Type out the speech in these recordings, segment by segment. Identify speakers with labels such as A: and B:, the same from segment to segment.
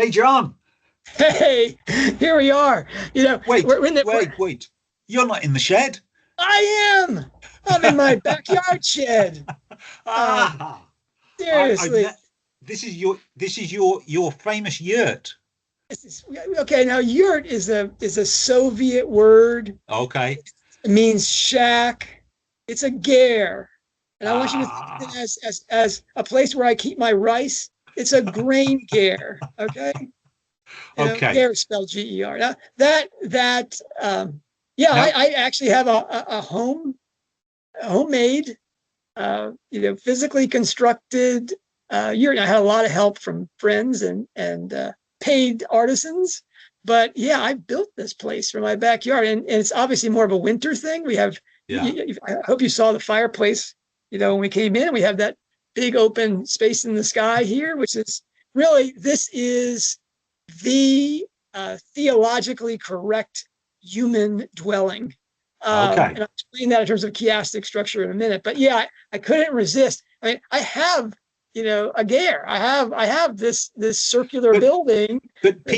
A: Hey, John.
B: Hey, here we are.
A: Wait,
B: We're in the.
A: wait. You're not in the shed.
B: I am. I'm in my backyard shed. Uh,
A: Ah, I
B: Seriously.
A: met. This is your famous yurt.
B: This is, okay. Now, yurt is a Soviet word.
A: Okay.
B: It means shack. It's a ger, and I want you to think of it
A: Ah,
B: as a place where I keep my rice. It's a grain ger. Okay.
A: okay.
B: Ger is spelled G-E-R. Now, yeah,
A: Now,
B: I actually have a homemade, physically constructed yurt. I had a lot of help from friends and paid artisans, but yeah, I built this place for my backyard, and it's obviously more of a winter thing. We have,
A: yeah.
B: I hope you saw the fireplace. When we came in, we have that big open space in the sky here, which is really this is the theologically correct human dwelling.
A: Okay.
B: And I'll explain that in terms of chiastic structure in a minute. But yeah, I couldn't resist. I mean, I have, a ger. I have this circular
A: But
B: building.
A: but
B: That's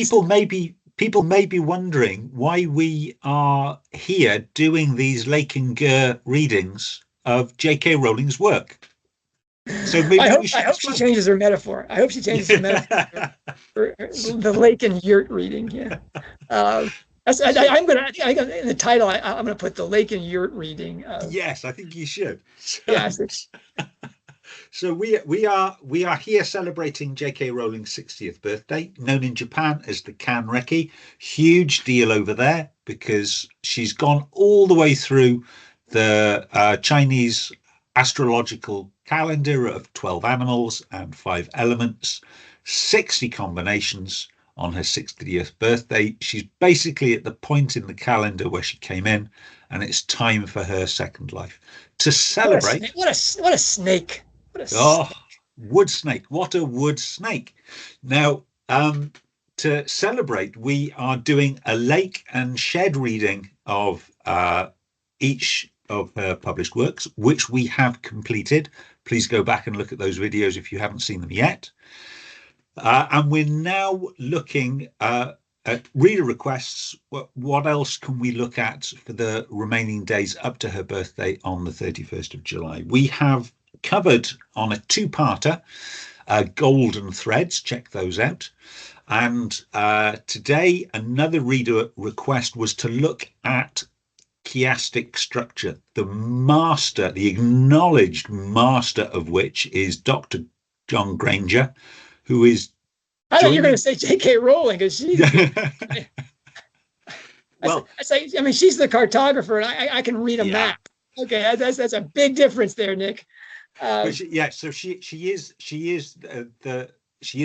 A: people may be wondering why we are here doing these Lake and Ger readings of J.K. Rowling's work. So
B: I
A: maybe
B: hope
A: you
B: I
A: should
B: hope she
A: explain.
B: changes her metaphor. I hope she changes her metaphor for the lake and yurt reading. Yeah. Uh,
A: So
B: I'm gonna. In the title, I'm gonna put the lake and yurt reading.
A: yes, I think you should.
B: Yeah.
A: So we are here celebrating J.K. Rowling's 60th birthday, known in Japan as the Kanreki. Huge deal over there because she's gone all the way through the Chinese astrological calendar of 12 animals and 5 elements, 60 combinations on her 60th birthday. She's basically at the point in the calendar where she came in, and it's time for her second life. To
B: What a snake!
A: celebrate,
B: What a snake! What a
A: oh,
B: snake!
A: wood snake. What a wood snake. Now, to celebrate, we are doing a lake and shed reading of each of her published works, which we have completed. Please go back and look at those videos if you haven't seen them yet. And we're now looking at reader requests. What else can we look at for the remaining days up to her birthday on the 31st of July? We have covered on a two-parter Golden Threads. Check those out. And today, another reader request was to look at chiastic structure, the acknowledged master of which is Dr. John Granger, who is
B: I thought you were going to
A: joining.
B: say J.K. Rowling because
A: Well,
B: I say, I mean, she's the cartographer, and I can read a
A: yeah,
B: map. Okay, that's a big difference there, Nick.
A: but
B: Um,
A: yeah, so she is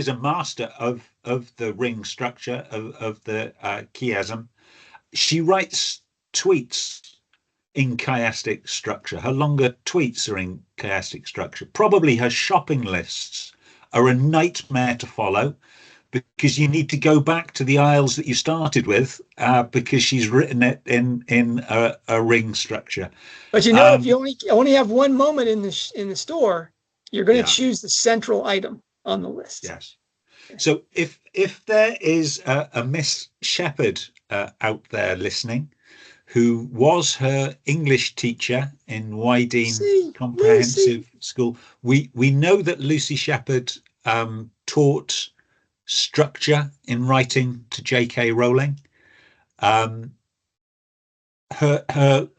A: a master of the ring structure of the chiasm. She writes tweets in chiastic structure. Her longer tweets are in chiastic structure. Probably her shopping lists are a nightmare to follow because you need to go back to the aisles that you started with because she's written it in a ring structure.
B: but if
A: Um,
B: you only have one moment in the store, you're going to
A: yeah,
B: choose the central item on the list.
A: yes. So if there is a Miss Shepherd out there listening, who was her English teacher in Wydene
B: Lucy, Lucy.
A: Comprehensive School, we know that Lucy Shepherd taught structure in writing to J.K. Rowling. Um, her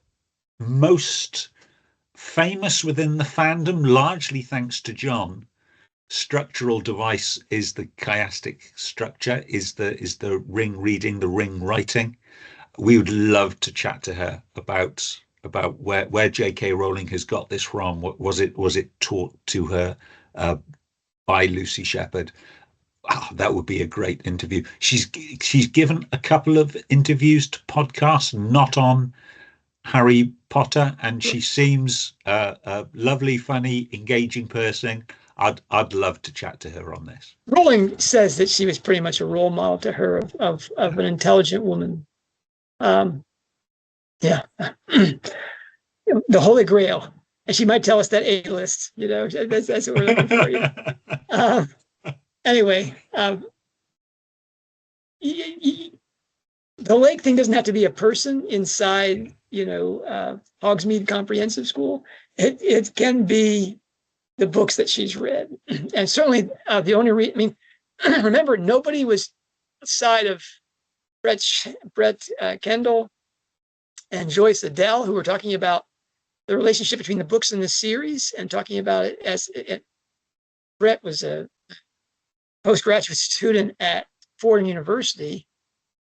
A: most famous within the fandom, largely thanks to John, structural device is the chiastic structure, is the ring reading, the ring writing. We would love to chat to her about where J.K. Rowling has got this from. What was it taught to her by Lucy Shepherd? Oh, that would be a great interview. She's given a couple of interviews to podcasts, not on Harry Potter, and she seems a lovely, funny, engaging person. I'd love to chat to her on this.
B: Rowling says that she was pretty much a role model to her of an intelligent woman. Um, yeah, the Holy Grail, and she might tell us that A list. That's what we're looking for. Anyway, the lake thing doesn't have to be a person inside, Hogsmeade Comprehensive School. It can be the books that she's read. And certainly the only reason, I mean, remember, nobody was outside of Brett Kendall and Joyce Adele, who were talking about the relationship between the books in the series and talking about it as Brett was a postgraduate student at Fordham University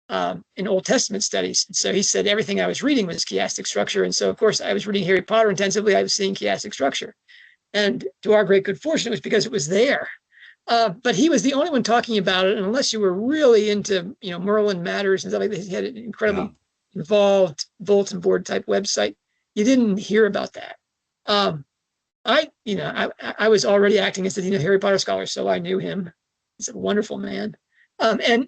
B: in Old Testament studies. And so he said everything I was reading was chiastic structure. And so, of course, I was reading Harry Potter intensively. I was seeing chiastic structure. And to our great good fortune, it was because it was there. But he was the only one talking about it. And unless you were really into, Merlin Matters and stuff like that, he had an incredibly involved bulletin board type website. You didn't hear about that. I was already acting as the Harry Potter scholar, so I knew him. He's a wonderful man. I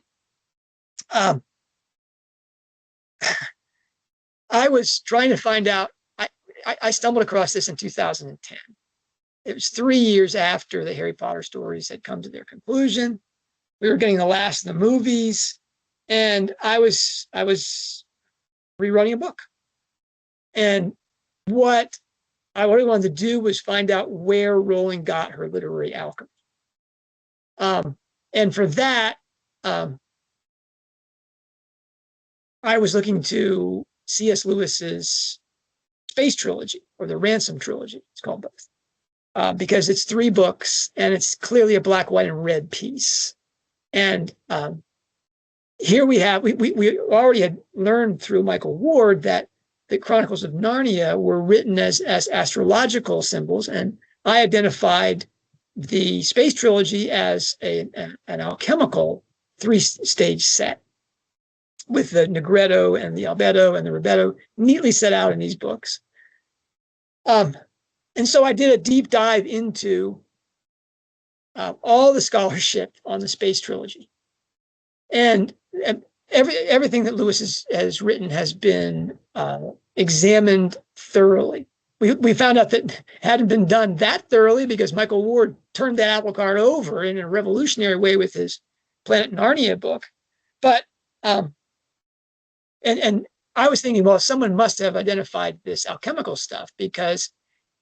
B: was trying to find out. I stumbled across this in 2010. It was 3 years after the Harry Potter stories had come to their conclusion. We were getting the last of the movies, and I was rewriting a book. And what I really wanted to do was find out where Rowling got her literary alchemy. And for that, I was looking to C.S. Lewis's Space Trilogy, or the Ransom Trilogy. It's called both. Because it's 3 books and it's clearly a black, white, and red piece. And here we already had learned through Michael Ward that the Chronicles of Narnia were written as astrological symbols. And I identified the Space Trilogy as an alchemical 3-stage set with the Negretto and the Albedo and the Ribetto neatly set out in these books. And so I did a deep dive into all the scholarship on the Space Trilogy. And everything that Lewis has written has been examined thoroughly. We found out that it hadn't been done that thoroughly because Michael Ward turned that apple cart over in a revolutionary way with his Planet Narnia book. But and I was thinking, well, someone must have identified this alchemical stuff because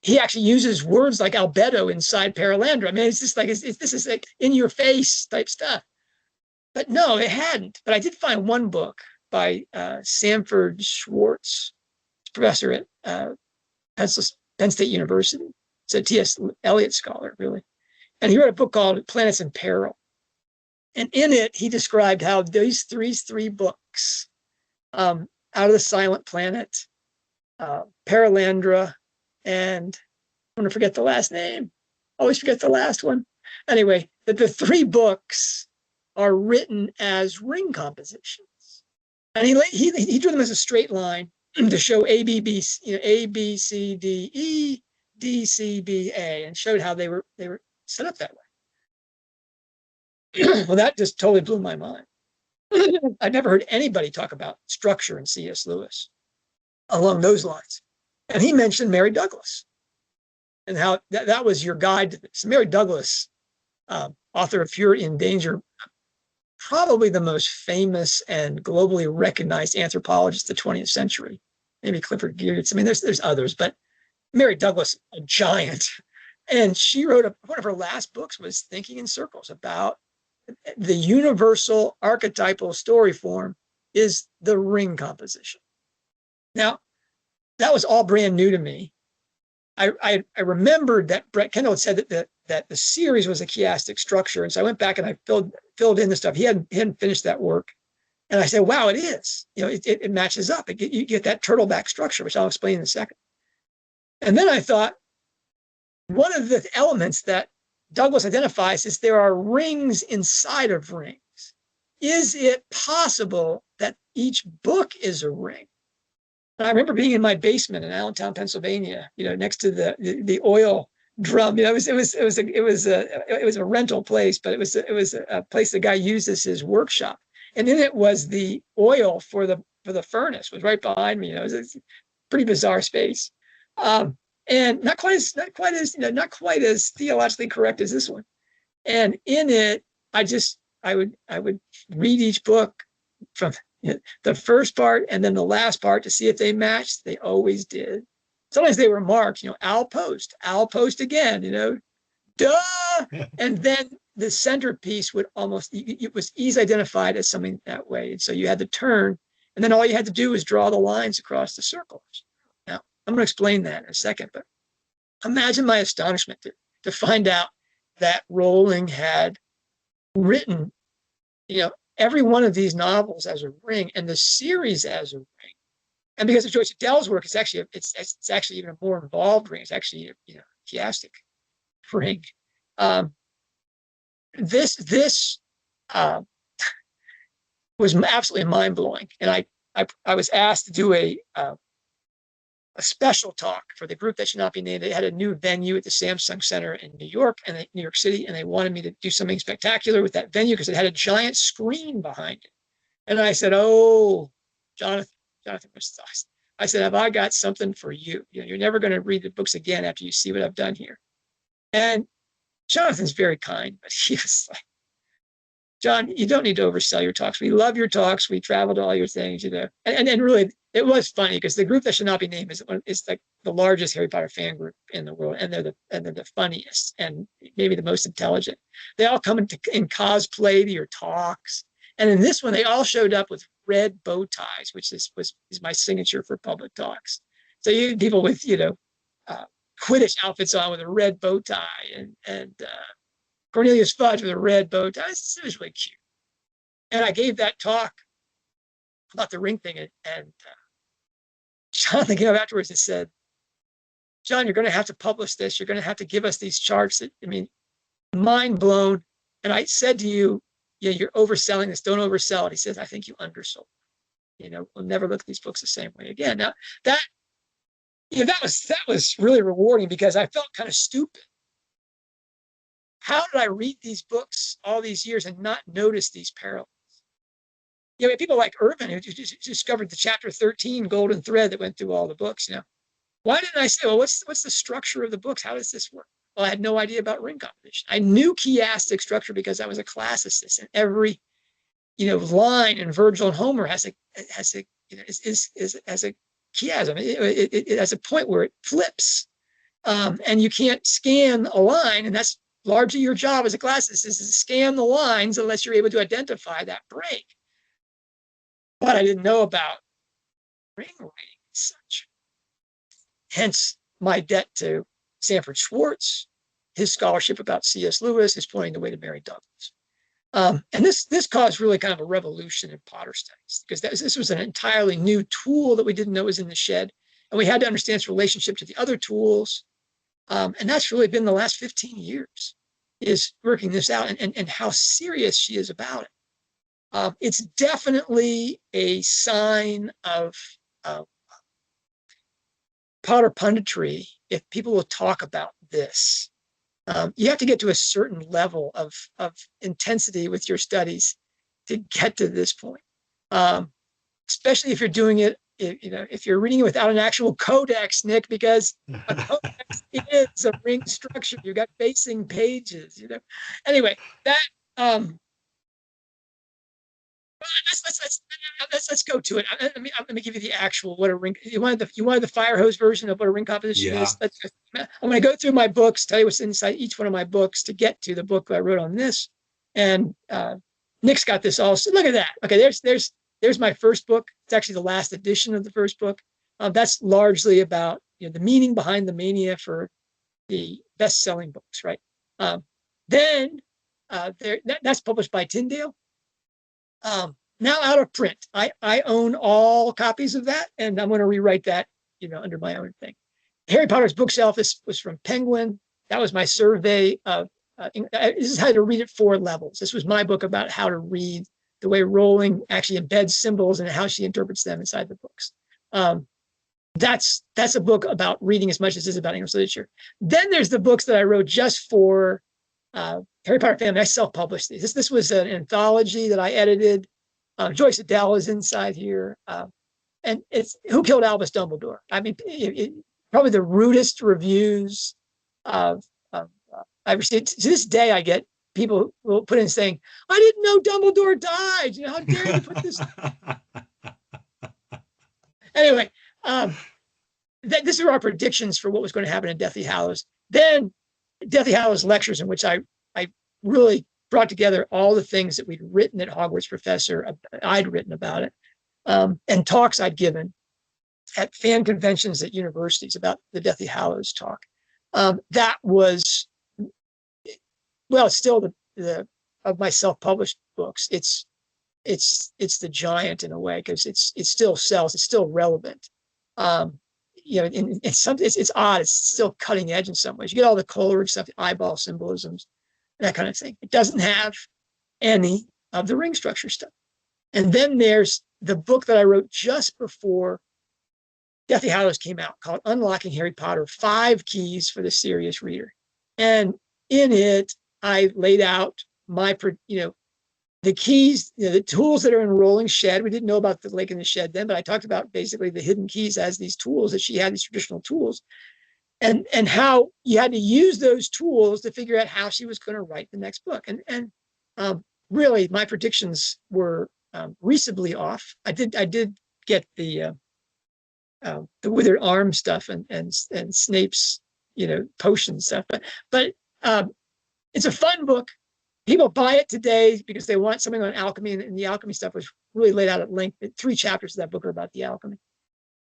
B: he actually uses words like albedo inside Paralandra. I mean, it's just like this is like in your face type stuff. But no, it hadn't. But I did find one book by Sanford Schwartz, professor at Penn State University. It's a T.S. Eliot scholar, really. And he wrote a book called Planets in Peril. And in it, he described how these three books, Out of the Silent Planet, Paralandra, and I'm going to forget the last name. Always forget the last one. Anyway, that the 3 books are written as ring compositions. And he drew them as a straight line to show A, B, C, D, E, D, C, B, A, and showed how they were set up that way. Well, that just totally blew my mind. I'd never heard anybody talk about structure in C.S. Lewis along those lines. And he mentioned Mary Douglas and how that was your guide to this. Mary Douglas, author of Yurt in Danger, probably the most famous and globally recognized anthropologist of the 20th century. Maybe Clifford Geertz. I mean, there's others, but Mary Douglas, a giant. And she wrote one of her last books was Thinking in Circles, about the universal archetypal story form is the ring composition. Now, that was all brand new to me. I remembered that Brett Kendall had said that the series was a chiastic structure, and so I went back and I filled in the stuff. He hadn't finished that work, and I said, "Wow, it is. It matches up. You get that turtleback structure, which I'll explain in a second." And then I thought, one of the elements that Douglas identifies is there are rings inside of rings. Is it possible that each book is a ring? And I remember being in my basement in Allentown, Pennsylvania, next to the oil drum. It was a rental place, but it was a place the guy used as his workshop. And in it was the oil for the furnace was right behind me. It was a pretty bizarre space, and not quite as theologically correct as this one. And in it, I would read each book from the first part and then the last part to see if they matched. They always did. Sometimes they were marked, Al Post again, duh. And then the centerpiece would it was easily identified as something that way. And so you had to turn, and then all you had to do was draw the lines across the circles. Now, I'm going to explain that in a second, but imagine my astonishment to find out that Rowling had written, every one of these novels as a ring and the series as a ring. And because of Joyce Adele's work, it's actually even a more involved ring. It's actually a chiastic ring. This was absolutely mind blowing, and I was asked to do a special talk for the group that should not be named. They had a new venue at the Samsung Center in New York City, and they wanted me to do something spectacular with that venue because it had a giant screen behind it. And I said, "Oh, Jonathan was awesome." I said, "Have I got something for you? You're never going to read the books again after you see what I've done here." And Jonathan's very kind, but he was like, "John, you don't need to oversell your talks. We love your talks. We travel to all your things, And really, it was funny because the group that should not be named is like the largest Harry Potter fan group in the world, and they're the funniest and maybe the most intelligent. They all come in cosplay to your talks, and in this one, they all showed up with red bow ties, which is my signature for public talks. So you had people with Quidditch outfits on with a red bow tie, and Cornelius Fudge with a red bow tie. It was really cute. And I gave that talk about the ring thing, and Jonathan came up afterwards and said, "John, you're going to have to publish this. You're going to have to give us these charts." Mind blown. And I said to you, "You're overselling this. Don't oversell it." He says, "I think you undersold. We'll never look at these books the same way again." Now that was really rewarding because I felt kind of stupid. How did I read these books all these years and not notice these parallels? People like Irvin who discovered the chapter 13 golden thread that went through all the books. Why didn't I say, well, what's the structure of the books? How does this work? Well, I had no idea about ring composition. I knew chiastic structure because I was a classicist, and every line in Virgil and Homer has a chiasm. It has a point where it flips, and you can't scan a line, and that's largely your job as a classicist, is to scan the lines unless you're able to identify that break. But I didn't know about ring writing as such. Hence my debt to Sanford Schwartz, his scholarship about C.S. Lewis, his pointing the way to Mary Douglas. And this caused really kind of a revolution in Potter studies, because this was an entirely new tool that we didn't know was in the shed. And we had to understand its relationship to the other tools. And that's really been the last 15 years, is working this out and how serious she is about it. It's definitely a sign of Potter punditry if people will talk about this. You have to get to a certain level of intensity with your studies to get to this point, especially if you're doing it, if you're reading it without an actual codex, Nick, because a codex is a ring structure. You've got facing pages, Anyway, that let's go to it. Let me give you the actual what a ring. You wanted the firehose version of what a ring composition is. I'm going to go through my books, tell you what's inside each one of my books to get to the book I wrote on this. And Nick's got this also. Look at that. Okay, there's my first book. It's actually the last edition of the first book. That's largely about the meaning behind the mania for the best-selling books, right? Then that's published by Tyndale. Now out of print. I own all copies of that, and I'm going to rewrite that, under my own thing. Harry Potter's bookshelf was from Penguin. That was my survey of. This is how to read at 4 levels. This was my book about how to read the way Rowling actually embeds symbols and how she interprets them inside the books. That's a book about reading as much as it is about English literature. Then there's the books that I wrote just for Harry Potter family. I self-published these. This was an anthology that I edited. Joyce Adele is inside here. And it's Who Killed Albus Dumbledore? I mean, probably the rudest reviews I've received. To this day, I get people will put in saying, I didn't know Dumbledore died. You know, how dare you put this? Anyway, this are our predictions for what was going to happen in Deathly Hallows. Then Deathly Hallows lectures, in which I really brought together all the things that we'd written at Hogwarts Professor, I'd written about it, and talks I'd given at fan conventions at universities about the Deathly Hallows talk. That was, well, it's still the of my self-published books. It's the giant in a way, because it still sells. It's still relevant. You know, it's odd. It's still cutting edge in some ways. You get all the Coleridge stuff, the eyeball symbolisms, that kind of thing. It doesn't have any of the ring structure stuff. And then there's the book that I wrote just before Deathly Hallows came out, called Unlocking Harry Potter: 5 Keys for the Serious Reader. And in it, I laid out the keys, the tools that are in Rowling's shed. We didn't know about the lake in the shed then, but I talked about basically the hidden keys as these tools, that she had these traditional tools, and how you had to use those tools to figure out how she was going to write the next book. And really, my predictions were reasonably off. I did get the withered arm stuff and Snape's potion stuff, but it's a fun book. People buy it today because they want something on alchemy, and the alchemy stuff was really laid out at length. 3 chapters of that book are about the alchemy.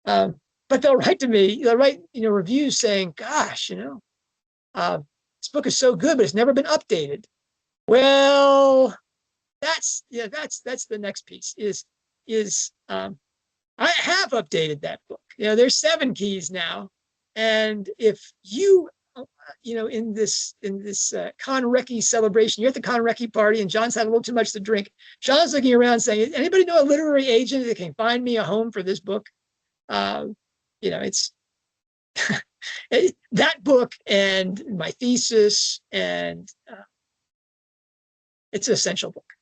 B: But they'll write to me, they'll write reviews saying, "Gosh, this book is so good, but it's never been updated." Well, that's the next piece. Is I have updated that book. There's 7 keys now, and if you in this Kanreki celebration, you're at the Kanreki party, and John's had a little too much to drink. John's looking around saying, "Anybody know a literary agent that can find me a home for this book?" It's that book and my thesis, and it's an essential book.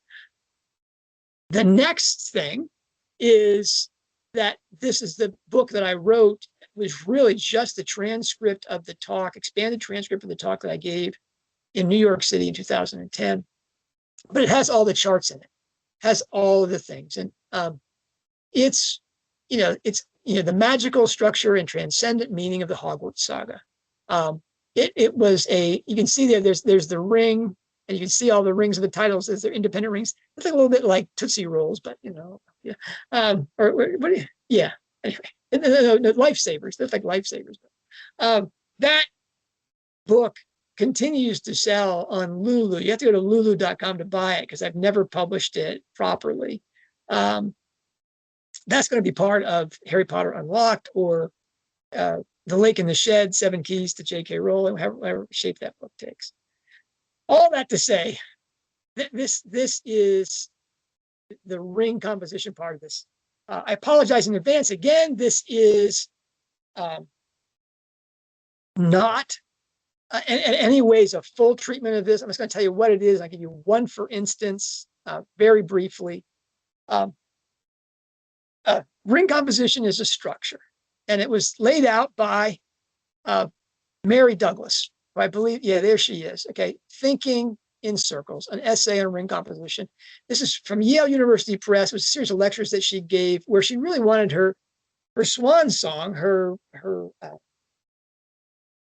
B: The next thing is that this is the book that I wrote. Was really just the transcript of the talk, expanded transcript of the talk that I gave in New York City in 2010. But it has all the charts in it, has all of the things, and it's the magical structure and transcendent meaning of the Hogwarts saga. It was you can see there's the ring, and you can see all the rings of the titles as they're independent rings. It's like a little bit like Tootsie Rolls, but yeah. Anyway. No, lifesavers. They're like lifesavers. That book continues to sell on Lulu. You have to go to lulu.com to buy it, because I've never published it properly. That's going to be part of Harry Potter Unlocked, or The Lake in the Shed, 7 Keys to J.K. Rowling, however shape that book takes. All that to say, this is the ring composition part of this. I apologize in advance. Again, this is not in any ways a full treatment of this. I'm just going to tell you what it is. I'll give you one, for instance, very briefly. Ring composition is a structure, and it was laid out by Mary Douglas, who I believe, there she is. Okay, Thinking in Circles, an essay on ring composition. This is from Yale University Press. It was a series of lectures that she gave, where she really wanted her swan song, her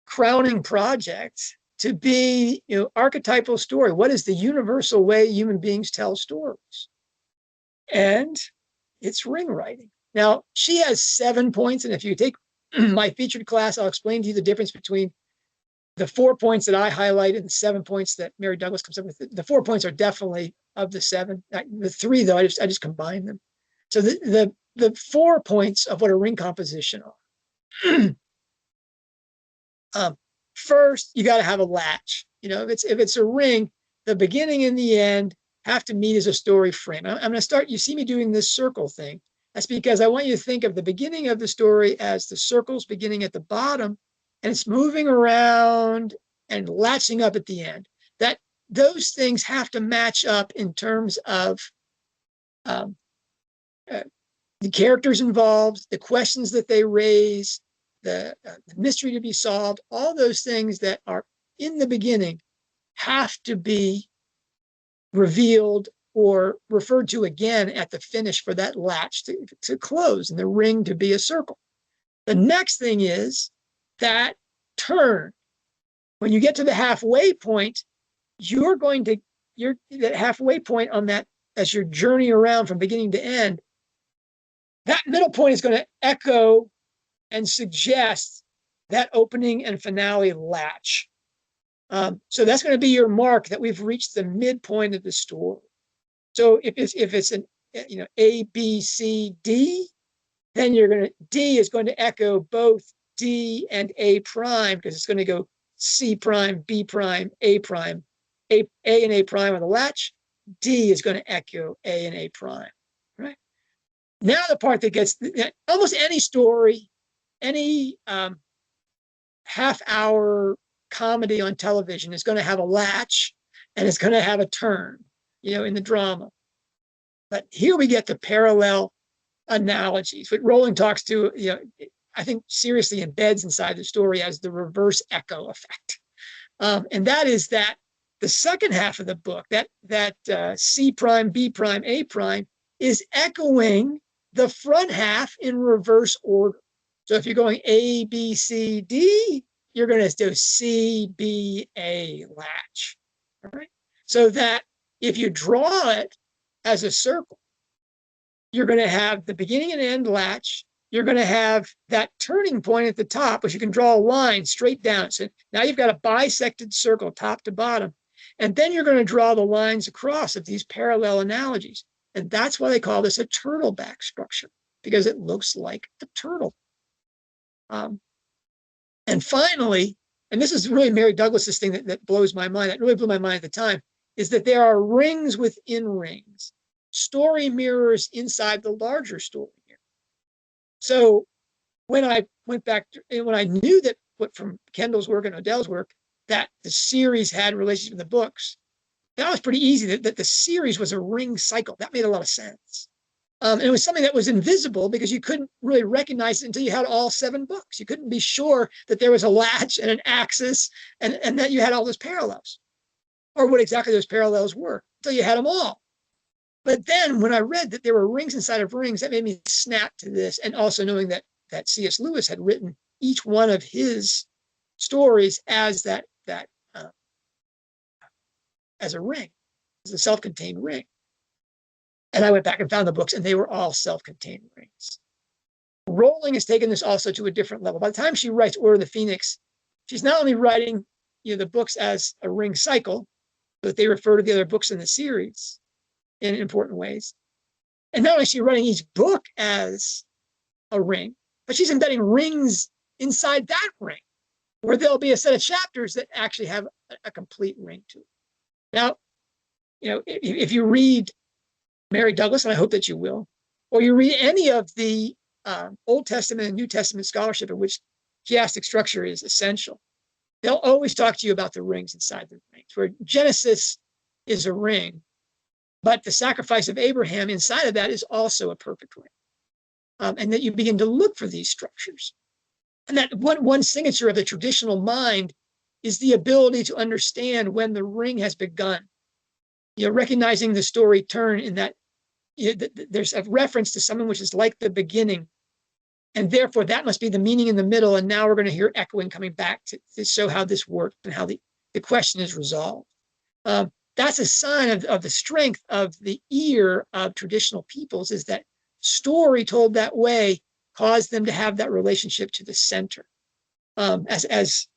B: crowning project, to be archetypal story. What is the universal way human beings tell stories? And it's ring writing. Now, she has 7 points, and if you take my featured class, I'll explain to you the difference between the 4 points that I highlighted and 7 points that Mary Douglas comes up with. The 4 points are definitely of the 7. The 3, though, I just combine them. So the 4 points of what a ring composition are. First, you got to have a latch. If it's a ring, the beginning and the end have to meet as a story frame. I'm going to start. You see me doing this circle thing. That's because I want you to think of the beginning of the story as the circles beginning at the bottom, and it's moving around and latching up at the end. That those things have to match up in terms of the characters involved, the questions that they raise, the mystery to be solved. All those things that are in the beginning have to be revealed or referred to again at the finish for that latch to close and the ring to be a circle. The next thing is that turn. When you get to the halfway point, that halfway point on that, as your journey around from beginning to end, that middle point is going to echo and suggest that opening and finale latch. So that's going to be your mark that we've reached the midpoint of the story. So if it's an A, B, C, D, then D is going to echo both D and A prime, because it's going to go C prime, B prime, A prime. A and A prime on the latch. D is going to echo A and A prime, right? Now the part that gets, almost any story, any half-hour comedy on television is going to have a latch and it's going to have a turn, in the drama. But here we get the parallel analogies. What Rowling talks to, I think seriously embeds inside the story as the reverse echo effect. And that is that the second half of the book, that C prime, B prime, A prime, is echoing the front half in reverse order. So if you're going A, B, C, D, you're going to do C, B, A latch. All right. So that if you draw it as a circle, you're going to have the beginning and end latch. You're going to have that turning point at the top, which you can draw a line straight down. So now you've got a bisected circle, top to bottom. And then you're going to draw the lines across of these parallel analogies. And that's why they call this a turtleback structure, because it looks like a turtle. And finally, and this is really Mary Douglas's thing that blows my mind, that really blew my mind at the time, is that there are rings within rings, story mirrors inside the larger story mirror. So when I went back, when I knew that from Kendall's work and Odell's work, that the series had relationship with the books, that was pretty easy, that the series was a ring cycle. That made a lot of sense. And it was something that was invisible because you couldn't really recognize it until you had all 7 books. You couldn't be sure that there was a latch and an axis and that you had all those parallels, or what exactly those parallels were, until you had them all. But then when I read that there were rings inside of rings, that made me snap to this. And also knowing that C.S. Lewis had written each one of his stories as as a ring, as a self-contained ring. And I went back and found the books, and they were all self-contained rings. Rowling has taken this also to a different level. By the time she writes Order of the Phoenix, she's not only writing the books as a ring cycle, but they refer to the other books in the series in important ways. And not only is she writing each book as a ring, but she's embedding rings inside that ring, where there'll be a set of chapters that actually have a complete ring to it. Now, if you read Mary Douglas, and I hope that you will, or you read any of the Old Testament and New Testament scholarship in which chiastic structure is essential, they'll always talk to you about the rings inside the rings, where Genesis is a ring, but the sacrifice of Abraham inside of that is also a perfect ring. And that you begin to look for these structures. And that one signature of the traditional mind is the ability to understand when the ring has begun. Recognizing the story turn in that there's a reference to something which is like the beginning, and therefore that must be the meaning in the middle. And now we're going to hear echoing coming back to show how this worked and how the question is resolved. That's a sign of the strength of the ear of traditional peoples, is that story told that way caused them to have that relationship to the center. As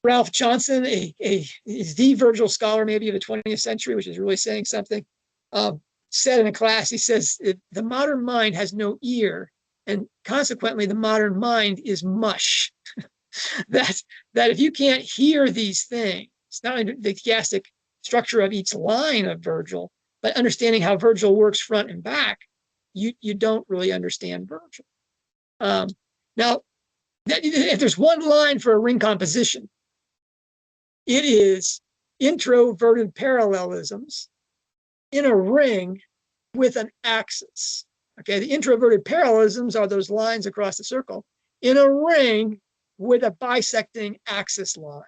B: Ralph Johnson, is the Virgil scholar maybe of the 20th century, which is really saying something, said in a class, he says, the modern mind has no ear, and consequently the modern mind is mush. that if you can't hear these things, not only the chiastic structure of each line of Virgil, but understanding how Virgil works front and back, you don't really understand Virgil. Now, if there's one line for a ring composition, it is introverted parallelisms in a ring with an axis. Okay, the introverted parallelisms are those lines across the circle in a ring with a bisecting axis line.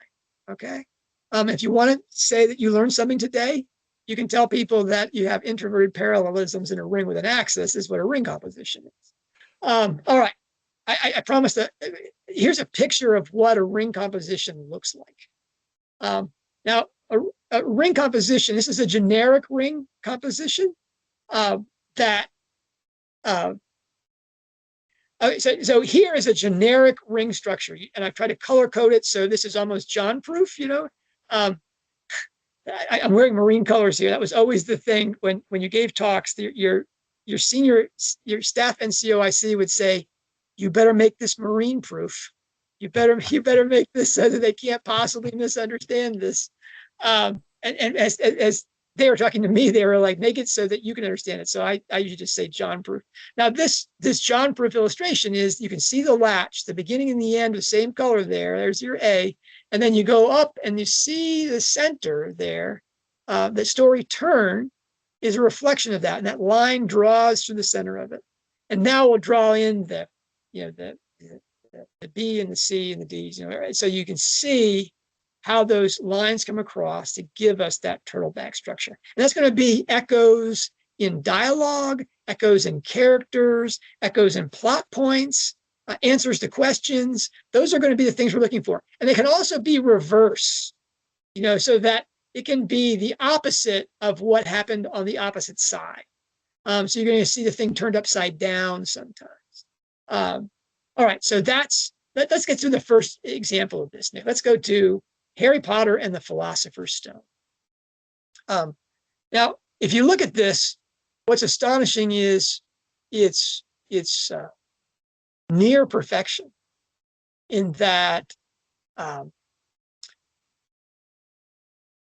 B: Okay, if you want to say that you learned something today, you can tell people that you have introverted parallelisms in a ring with an axis is what a ring composition is. All right, I promise that here's a picture of what a ring composition looks like. Now, a ring composition, this is a generic ring composition that so here is a generic ring structure, and I've tried to color code it so this is almost John proof, you know. I'm wearing marine colors here. That was always the thing when you gave talks. Your staff NCOIC would say, "You better make this marine proof. You better make this so that they can't possibly misunderstand this." And as they were talking to me, they were like, "Make it so that you can understand it." So I usually just say John proof. Now this John proof illustration is, you can see the latch, the beginning and the end, the same color there. There's your A. And then you go up and you see the center there. The story turn is a reflection of that. And that line draws through the center of it. And now we'll draw in the B and the C and the D's. You know, right? So you can see how those lines come across to give us that turtleback structure. And that's going to be echoes in dialogue, echoes in characters, echoes in plot points, answers to questions. Those are going to be the things we're looking for. And they can also be reverse, you know, so that it can be the opposite of what happened on the opposite side. So you're going to see the thing turned upside down sometimes. All right, so let's get through the first example of this, Nick. Let's go to Harry Potter and the Philosopher's Stone. Now, if you look at this, what's astonishing is it's near perfection in that,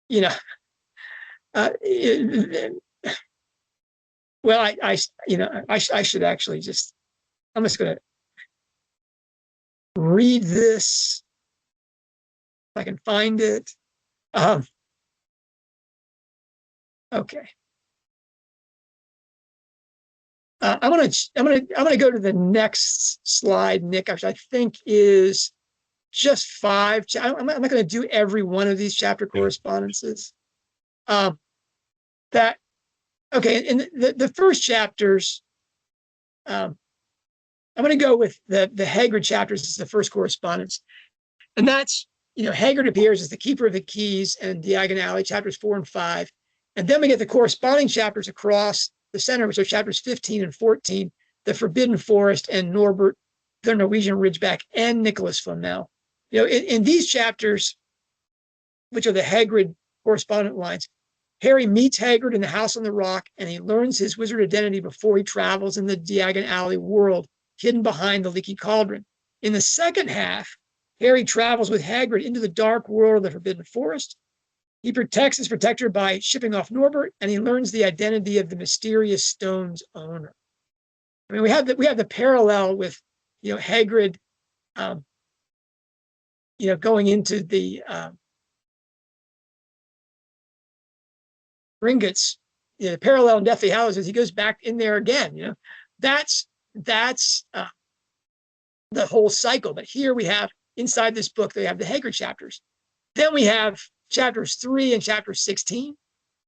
B: you know, well, I should actually just, I'm just going to read this if I can find it. Okay. I'm gonna go to the next slide, Nick, which I think is just 5. I'm not going to do every one of these chapter correspondences. Okay, in the first chapters, I'm going to go with the Hagrid chapters as the first correspondence, and that's, you know, Hagrid appears as the keeper of the keys and Diagon Alley, chapters 4 and 5, and then we get the corresponding chapters across the center, which are chapters 15 and 14, the Forbidden Forest and Norbert, the Norwegian Ridgeback, and Nicholas Flamel. You know, in these chapters, which are the Hagrid correspondent lines, Harry meets Hagrid in the house on the rock, and he learns his wizard identity before he travels in the Diagon Alley world, hidden behind the leaky cauldron. In the second half, Harry travels with Hagrid into the dark world of the Forbidden Forest. He protects his protector by shipping off Norbert, and he learns the identity of the mysterious stone's owner. I mean, we have the parallel with, you know, Hagrid, you know, going into the Gringotts. You know, the parallel in Deathly Hallows is he goes back in there again. You know, that's the whole cycle. But here we have, inside this book, they have the Hagrid chapters. Then we have chapters 3 and chapter 16.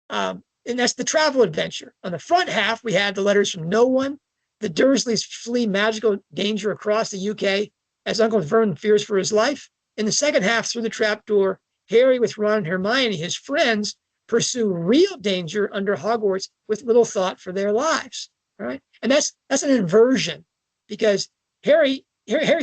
B: And that's the travel adventure. On the front half, we had the letters from no one. The Dursleys flee magical danger across the UK as Uncle Vernon fears for his life. In the second half, through the trapdoor, Harry, with Ron and Hermione, his friends, pursue real danger under Hogwarts with little thought for their lives. Right? And that's an inversion, because Harry's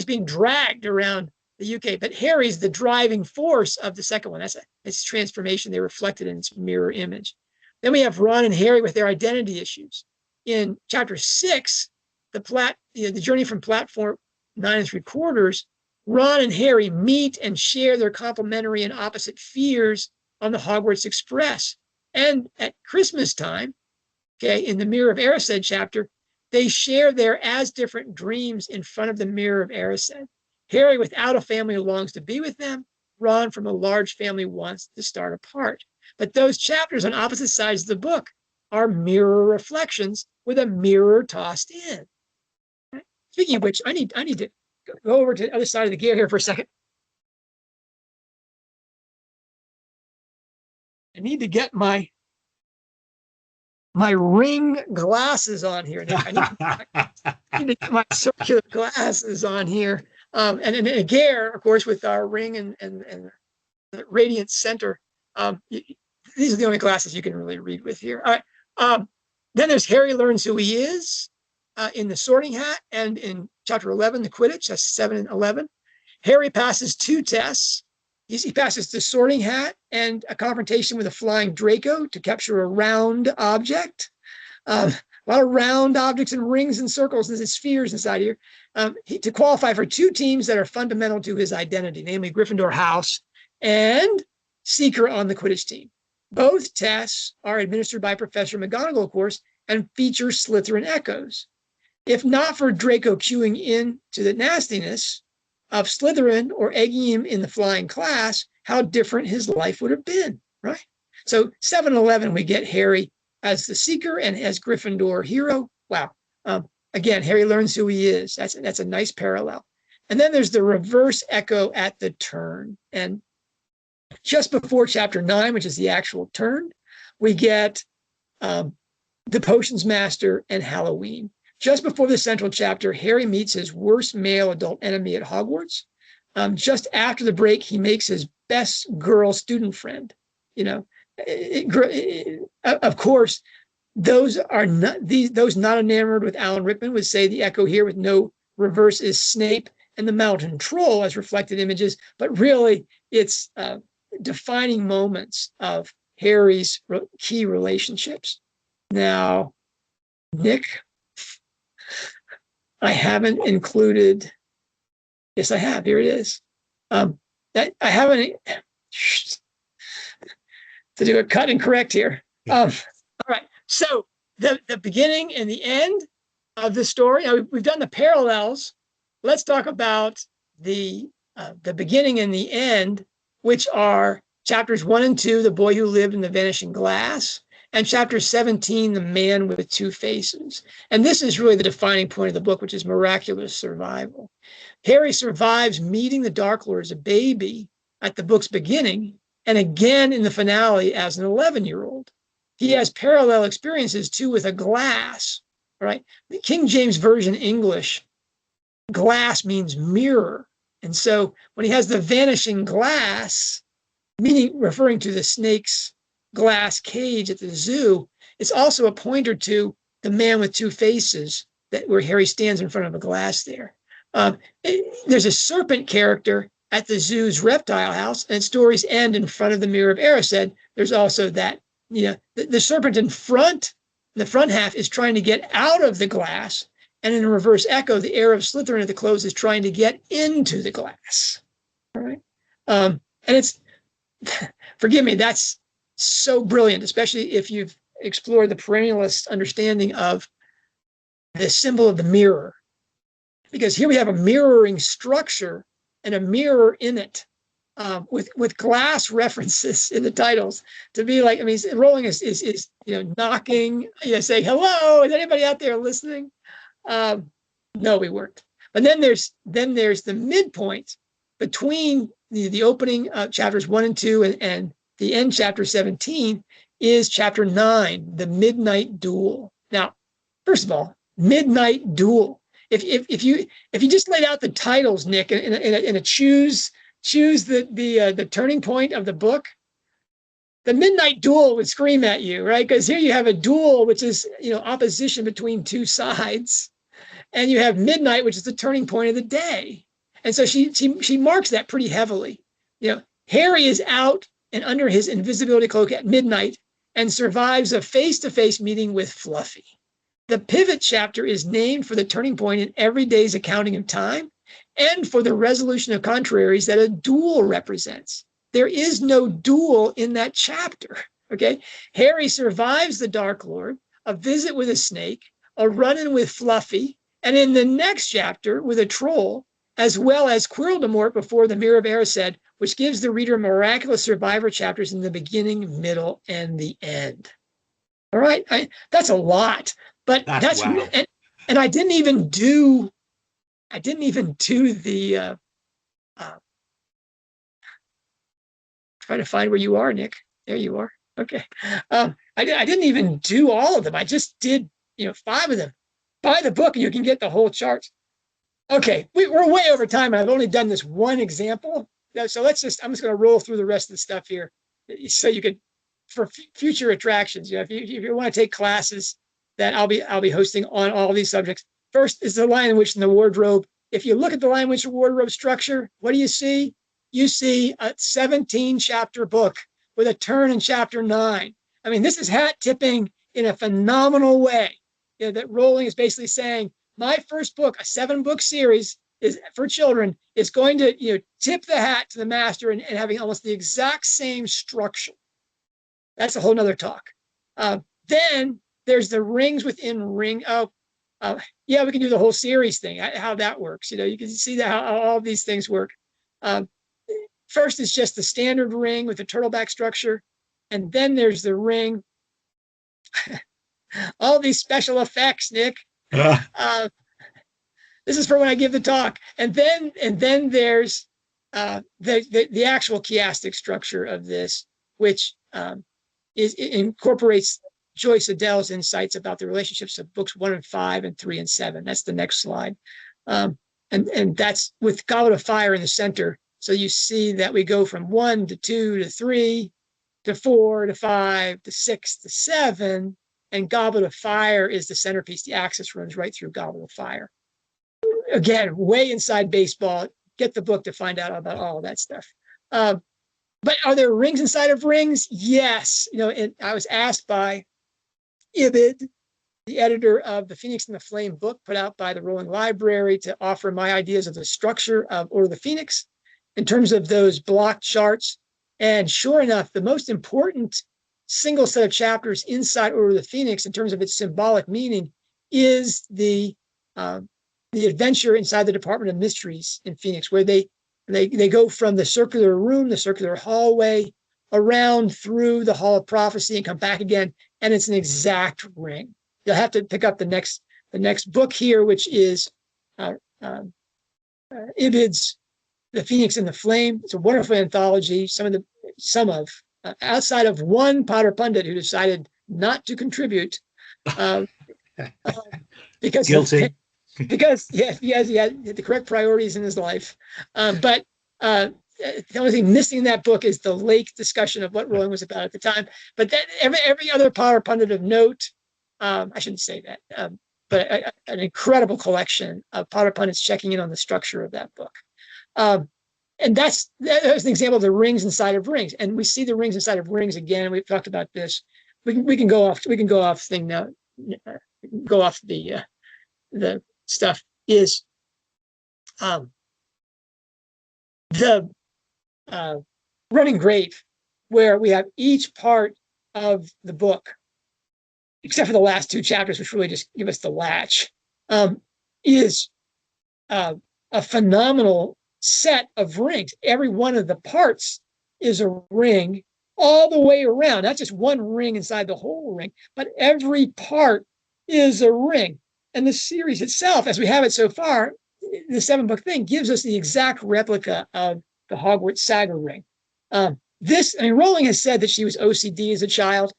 B: being dragged around the UK, but Harry's the driving force of the second one. That's its transformation. They reflected in its mirror image. Then we have Ron and Harry with their identity issues. In chapter 6, the journey from platform 9 3/4, Ron and Harry meet and share their complementary and opposite fears on the Hogwarts Express. And at Christmas time, okay, in the Mirror of Erised chapter, they share their as different dreams in front of the Mirror of Erised. Harry, without a family, longs to be with them. Ron, from a large family, wants to start apart. But those chapters on opposite sides of the book are mirror reflections with a mirror tossed in. Speaking of which, I need to go over to the other side of the gear here for a second. I need to get my my ring glasses on here. Nick. I need to get my circular glasses on here. And Gare, of course, with our ring and the radiant center. These are the only glasses you can really read with here. All right. Then there's Harry learns who he is in the Sorting Hat, and in chapter 11, the Quidditch. That's 7 and 11. Harry passes 2 tests. He passes the Sorting Hat and a confrontation with a flying Draco to capture a round object. A lot of round objects and rings and circles and spheres inside here. To qualify for 2 teams that are fundamental to his identity, namely Gryffindor House and Seeker on the Quidditch team. Both tests are administered by Professor McGonagall, of course, and feature Slytherin echoes. If not for Draco cueing in to the nastiness of Slytherin or egging him in the flying class, how different his life would have been, right? So 7-11, we get Harry as the Seeker and as Gryffindor hero. Wow. Again, Harry learns who he is. That's a nice parallel. And then there's the reverse echo at the turn. And just before chapter 9, which is the actual turn, we get the Potions Master and Halloween. Just before the central chapter, Harry meets his worst male adult enemy at Hogwarts. Just after the break, he makes his best girl student friend. You know, of course, those not enamored with Alan Rickman would say the echo here with no reverse is Snape and the Mountain Troll as reflected images, but really it's defining moments of Harry's key relationships. Now, Nick, I haven't included. Yes, I have. Here it is. I haven't to do a cut and correct here. All right. So the beginning and the end of the story. Now, we've done the parallels. Let's talk about the beginning and the end, which are chapters 1 and 2, The Boy Who Lived in the Vanishing Glass, and chapter 17, The Man with 2 Faces. And this is really the defining point of the book, which is miraculous survival. Harry survives meeting the Dark Lord as a baby at the book's beginning, and again in the finale as an 11-year-old. He has parallel experiences, too, with a glass, right? The King James Version English, glass means mirror. And so when he has the vanishing glass, meaning referring to the snake's glass cage at the zoo, it's also a pointer to the man with 2 faces, where Harry stands in front of a glass there. There's a serpent character at the zoo's reptile house, and stories end in front of the Mirror of Erised. There's also that, the serpent in front, the front half is trying to get out of the glass, and in a reverse echo, the heir of Slytherin at the close is trying to get into the glass. All right. And it's, forgive me, that's so brilliant, especially if you've explored the perennialist understanding of the symbol of the mirror. Because here we have a mirroring structure and a mirror in it, with glass references in the titles to be like, I mean, Rowling is knocking, saying, hello, is anybody out there listening? No, we weren't. But then there's the midpoint between the opening chapters 1 and 2 and the end chapter 17 is chapter 9, the Midnight Duel. Now, first of all, Midnight Duel. If you just laid out the titles, Nick, and choose the turning point of the book, the Midnight Duel would scream at you, right? Because here you have a duel, which is opposition between 2 sides, and you have midnight, which is the turning point of the day. And so she marks that pretty heavily. Harry is out and under his invisibility cloak at midnight and survives a face-to-face meeting with Fluffy. The pivot chapter is named for the turning point in every day's accounting of time and for the resolution of contraries that a duel represents. There is no duel in that chapter, okay? Harry survives the Dark Lord, a visit with a snake, a run-in with Fluffy, and in the next chapter with a troll, as well as Quirrell-de-Mort before the Mirror of Erised, which gives the reader miraculous survivor chapters in the beginning, middle, and the end. All right, that's a lot. But that's wow. And I didn't even do the try to find where you are, Nick. There you are. Okay. I didn't even do all of them. I just did, 5 of them. Buy the book and you can get the whole chart. Okay, we're way over time. I've only done this one example. So I'm just going to roll through the rest of the stuff here so you could, for future attractions, if you want to take classes that I'll be hosting on all these subjects. First is the language and the wardrobe. If you look at the language and wardrobe structure, what do you see? You see a 17-chapter book with a turn in chapter 9. I mean, this is hat tipping in a phenomenal way. That Rowling is basically saying, my first book, a 7-book series, is for children, is going to tip the hat to the master and having almost the exact same structure. That's a whole nother talk. Then there's the rings within ring. Yeah, we can do the whole series thing, how that works. You can see how all these things work. First is just the standard ring with the turtleback structure. And then there's the ring. All these special effects, Nick. This is for when I give the talk. And then there's the actual chiastic structure of this, which incorporates Joyce Adele's insights about the relationships of books 1 and 5 and 3 and 7. That's the next slide. And that's with Goblet of Fire in the center. So you see that we go from 1 to 2 to 3 to 4 to 5 to 6 to 7. And Goblet of Fire is the centerpiece. The axis runs right through Goblet of Fire. Again, way inside baseball. Get the book to find out about all of that stuff. But are there rings inside of rings? Yes. And I was asked by Ibid, the editor of the Phoenix and the Flame book put out by the Rowling Library, to offer my ideas of the structure of Order of the Phoenix in terms of those block charts. And sure enough, the most important single set of chapters inside Order of the Phoenix in terms of its symbolic meaning is the adventure inside the Department of Mysteries in Phoenix, where they go from the circular room, the circular hallway, around through the Hall of Prophecy and come back again, and it's an exact ring. You'll have to pick up the next book here, which is Ibid's The Phoenix and the Flame. It's a wonderful anthology. Outside of one Potter pundit who decided not to contribute because
A: guilty.
B: Because he had the correct priorities in his life. But the only thing missing in that book is the lake discussion of what Rowling was about at the time. But that every other Potter pundit of note, I shouldn't say that, but an incredible collection of Potter pundits checking in on the structure of that book. And that was an example of the rings inside of rings. And we see the rings inside of rings again. We've talked about this. We can go off thing now. Go off the stuff is the running grave, where we have each part of the book, except for the last 2 chapters, which really just give us the latch, is a phenomenal set of rings. Every one of the parts is a ring all the way around, not just one ring inside the whole ring, but every part is a ring. And the series itself, as we have it so far, the 7-book thing, gives us the exact replica of the Hogwarts saga ring. Rowling has said that she was OCD as a child.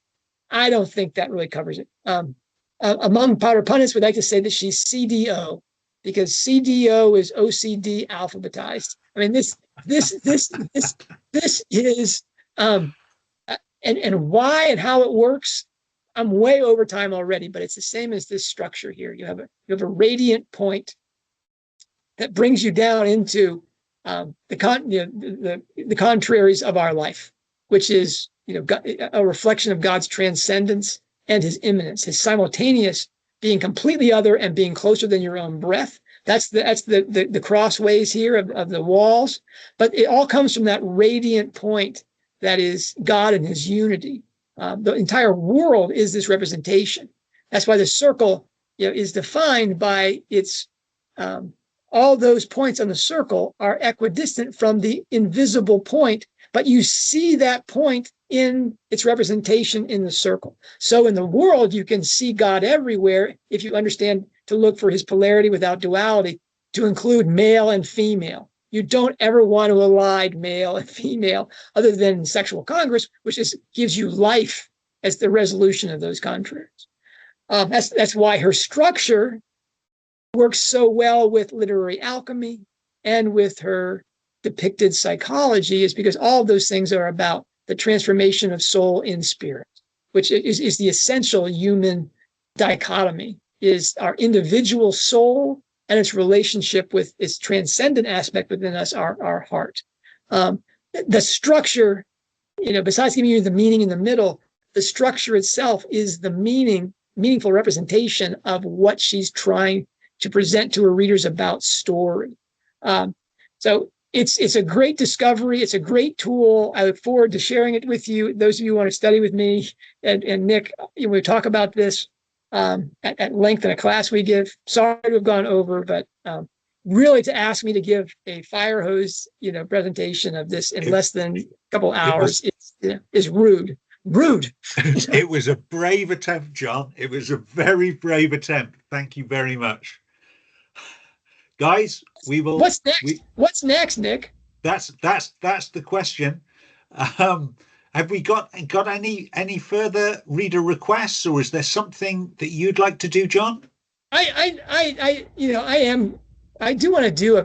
B: I don't think that really covers it. Among Potter pundits, would like to say that she's CDO, because CDO is OCD alphabetized. I mean, this is and why and how it works. I'm way over time already, but it's the same as this structure here. You have a radiant point that brings you down into the contraries of our life, which is a reflection of God's transcendence and his immanence, his simultaneous being completely other and being closer than your own breath. That's the crossways here of the walls, but it all comes from that radiant point that is God and his unity. The entire world is this representation. That's why the circle is defined by its all those points on the circle are equidistant from the invisible point, but you see that point in its representation in the circle. So in the world, you can see God everywhere if you understand to look for his polarity without duality, to include male and female. You don't ever want to elide male and female other than sexual congress, which gives you life as the resolution of those contraries. That's why her structure works so well with literary alchemy and with her depicted psychology, is because all of those things are about the transformation of soul in spirit, which is the essential human dichotomy, is our individual soul and its relationship with its transcendent aspect within us, our heart. The structure, besides giving you the meaning in the middle, the structure itself is the meaningful representation of what she's trying to present to her readers about story. So it's a great discovery. It's a great tool. I look forward to sharing it with you. Those of you who want to study with me and Nick, we talk about this at length in a class we give. Sorry to have gone over, but really to ask me to give a fire hose, presentation of this in less than a couple hours is rude. Rude.
A: It was a brave attempt, John. It was a very brave attempt. Thank you very much. Guys, we will.
B: What's next? What's next, Nick?
A: That's the question. Have we got any further reader requests, or is there something that you'd like to do, John?
B: I do want to do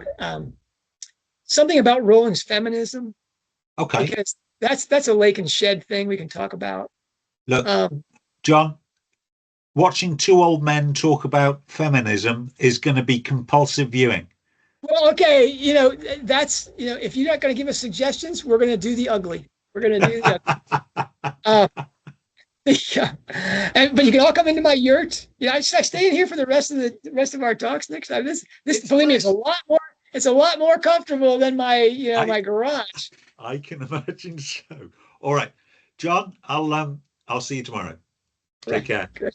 B: something about Rowling's feminism.
A: Okay.
B: Because that's a lake and shed thing we can talk about.
A: Look, John, watching two old men talk about feminism is going to be compulsive viewing.
B: Well, okay, that's, if you're not going to give us suggestions, we're going to do the ugly. We're going to do the ugly. But you can all come into my yurt. I stay in here for the rest of our talks next time. This believe me, it's a lot more comfortable than my my garage.
A: I can imagine so. All right, John, I'll see you tomorrow. Take care.
B: Good.